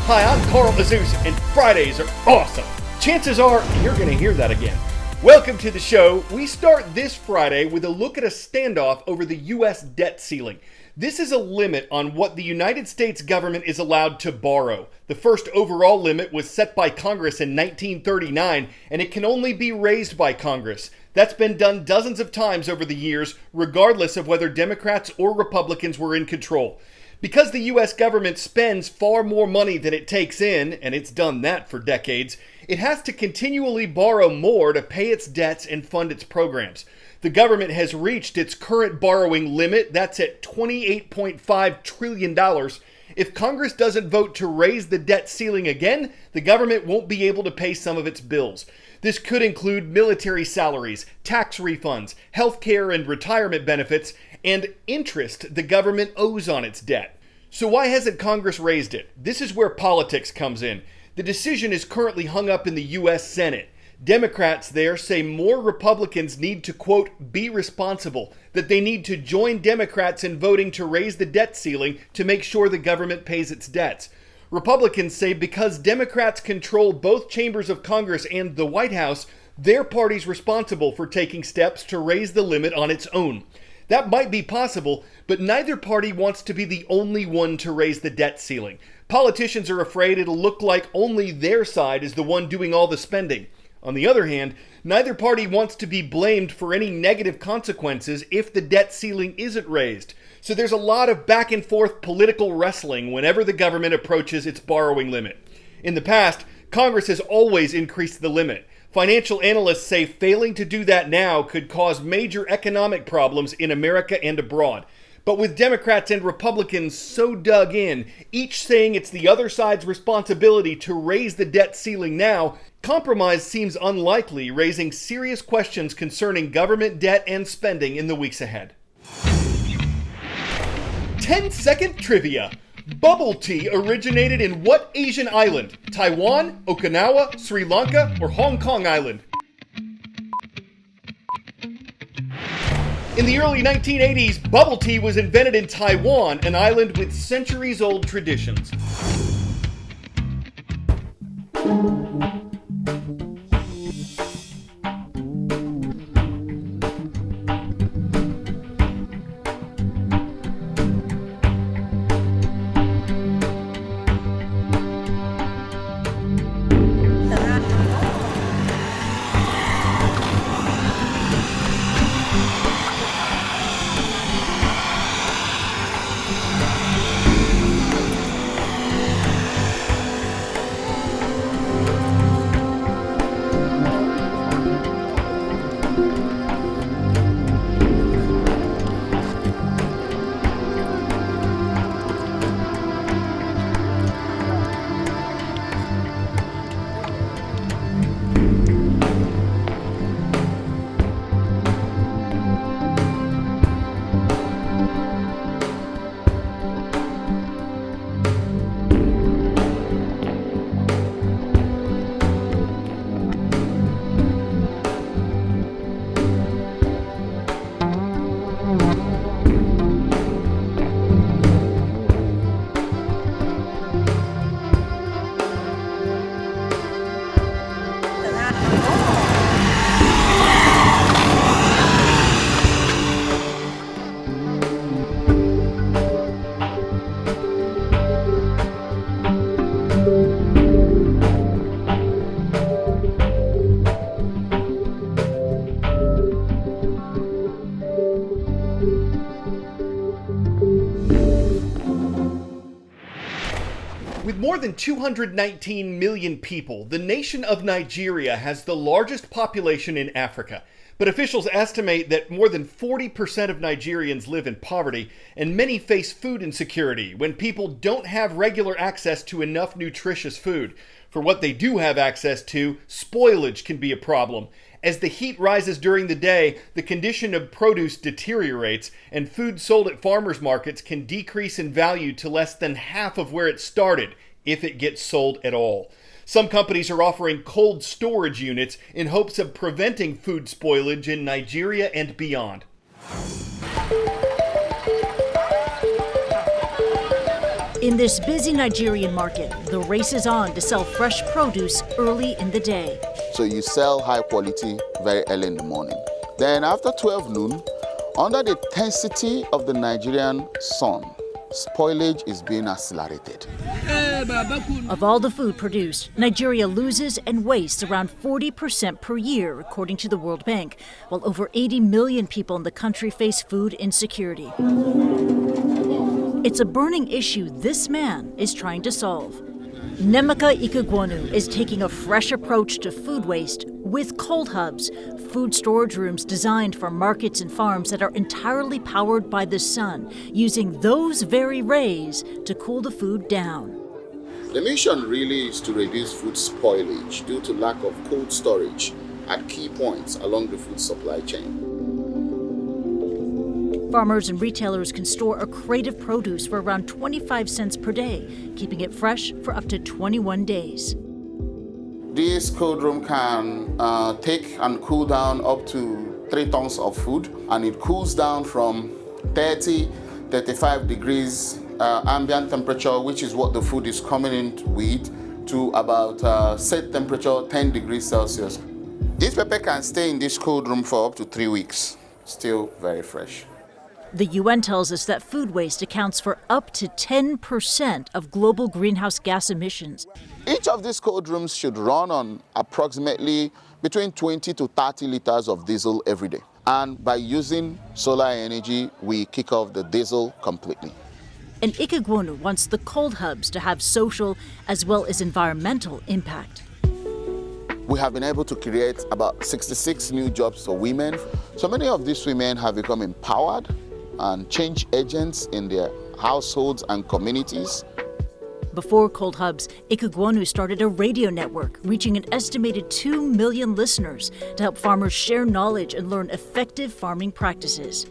Hi, I'm Carl Azus, and Fridays are awesome. Chances are you're going to hear that again. Welcome to the show. We start this Friday with a look at a standoff over the U.S. debt ceiling. This is a limit on what the United States government is allowed to borrow. The first overall limit was set by Congress in 1939, and it can only be raised by Congress. That's been done dozens of times over the years, regardless of whether Democrats or Republicans were in control. Because the U.S. government spends far more money than it takes in, and it's done that for decades, it has to continually borrow more to pay its debts and fund its programs. The government has reached its current borrowing limit, that's at $28.5 trillion. If Congress doesn't vote to raise the debt ceiling again, the government won't be able to pay some of its bills. This could include military salaries, tax refunds, health care and retirement benefits, and interest the government owes on its debt. So why hasn't Congress raised it? This is where politics comes in. The decision is currently hung up in the U.S. Senate. Democrats there say more Republicans need to, quote, be responsible, that they need to join Democrats in voting to raise the debt ceiling to make sure the government pays its debts. Republicans say because Democrats control both chambers of Congress and the White House, their party's responsible for taking steps to raise the limit on its own. That might be possible, but neither party wants to be the only one to raise the debt ceiling. Politicians are afraid it'll look like only their side is the one doing all the spending. On the other hand, neither party wants to be blamed for any negative consequences if the debt ceiling isn't raised. So there's a lot of back and forth political wrestling whenever the government approaches its borrowing limit. In the past, Congress has always increased the limit. Financial analysts say failing to do that now could cause major economic problems in America and abroad. But with Democrats and Republicans so dug in, each saying it's the other side's responsibility to raise the debt ceiling now, compromise seems unlikely, raising serious questions concerning government debt and spending in the weeks ahead. 10-second trivia. Bubble tea originated in what Asian island? Taiwan, Okinawa, Sri Lanka, or Hong Kong Island? In the early 1980s, bubble tea was invented in Taiwan, an island with centuries-old traditions. With more than 219 million people, the nation of Nigeria has the largest population in Africa. But officials estimate that more than 40% of Nigerians live in poverty, and many face food insecurity when people don't have regular access to enough nutritious food. For what they do have access to, spoilage can be a problem. As the heat rises during the day, the condition of produce deteriorates, and food sold at farmers markets can decrease in value to less than half of where it started, if it gets sold at all. Some companies are offering cold storage units in hopes of preventing food spoilage in Nigeria and beyond. In this busy Nigerian market, the race is on to sell fresh produce early in the day. So you sell high quality very early in the morning. Then after 12 noon, under the intensity of the Nigerian sun, spoilage is being accelerated. Of all the food produced, Nigeria loses and wastes around 40% per year, according to the World Bank, while over 80 million people in the country face food insecurity. It's a burning issue this man is trying to solve. Nemeka Ikegwonu is taking a fresh approach to food waste with cold hubs, food storage rooms designed for markets and farms that are entirely powered by the sun, using those very rays to cool the food down. The mission really is to reduce food spoilage due to lack of cold storage at key points along the food supply chain. Farmers and retailers can store a crate of produce for around 25 cents per day, keeping it fresh for up to 21 days. This cold room can take and cool down up to 3 tons of food, and it cools down from 35 degrees ambient temperature, which is what the food is coming in with, to about set temperature 10 degrees Celsius. This pepper can stay in this cold room for up to 3 weeks, still very fresh. The UN tells us that food waste accounts for up to 10% of global greenhouse gas emissions. Each of these cold rooms should run on approximately between 20 to 30 liters of diesel every day. And by using solar energy, we kick off the diesel completely. And Ikegwonu wants the cold hubs to have social as well as environmental impact. We have been able to create about 66 new jobs for women. So many of these women have become empowered and change agents in their households and communities. Before cold hubs, Ikegwonu started a radio network reaching an estimated 2 million listeners to help farmers share knowledge and learn effective farming practices.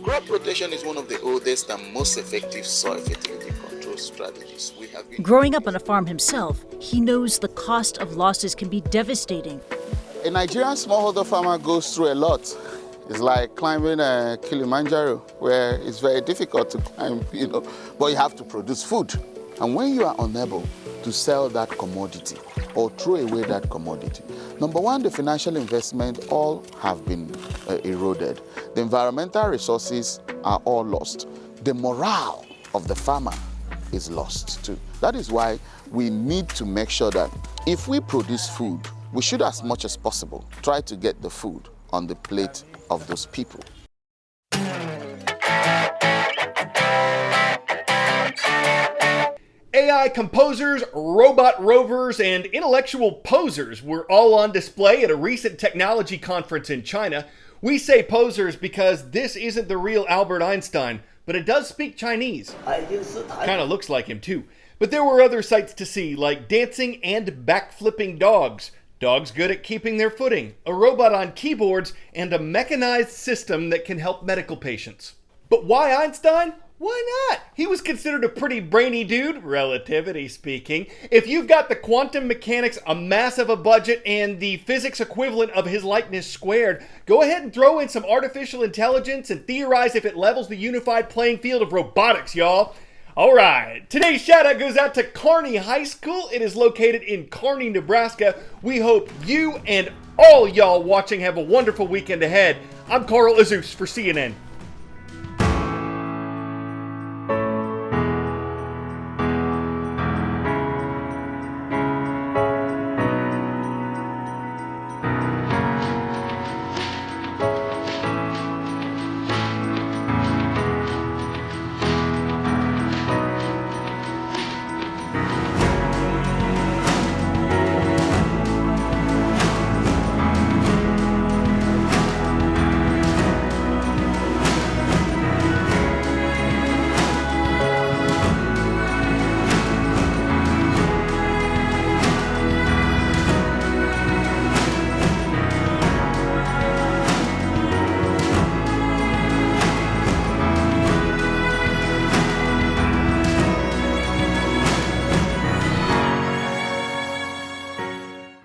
Crop rotation is one of the oldest and most effective soil fertility control strategies we have been. Growing up on a farm himself, he knows the cost of losses can be devastating. A Nigerian smallholder farmer goes through a lot. It's like climbing a Kilimanjaro, where it's very difficult to climb, but you have to produce food. And when you are unable to sell that commodity or throw away that commodity, number one, the financial investment all have been eroded. The environmental resources are all lost. The morale of the farmer is lost too. That is why we need to make sure that if we produce food, we should, as much as possible, try to get the food on the plate of those people. AI composers, robot rovers, and intellectual posers were all on display at a recent technology conference in China. We say posers because this isn't the real Albert Einstein, but it does speak Chinese. Kind of looks like him too. But there were other sights to see, like dancing and backflipping dogs. Dogs good at keeping their footing, a robot on keyboards, and a mechanized system that can help medical patients. But why Einstein? Why not? He was considered a pretty brainy dude, relativity speaking. If you've got the quantum mechanics, a massive a budget, and the physics equivalent of his likeness squared, go ahead and throw in some artificial intelligence and theorize if it levels the unified playing field of robotics, y'all. All right, today's shout out goes out to Kearney High School. It is located in Kearney, Nebraska. We hope you and all y'all watching have a wonderful weekend ahead. I'm Carl Azus for CNN.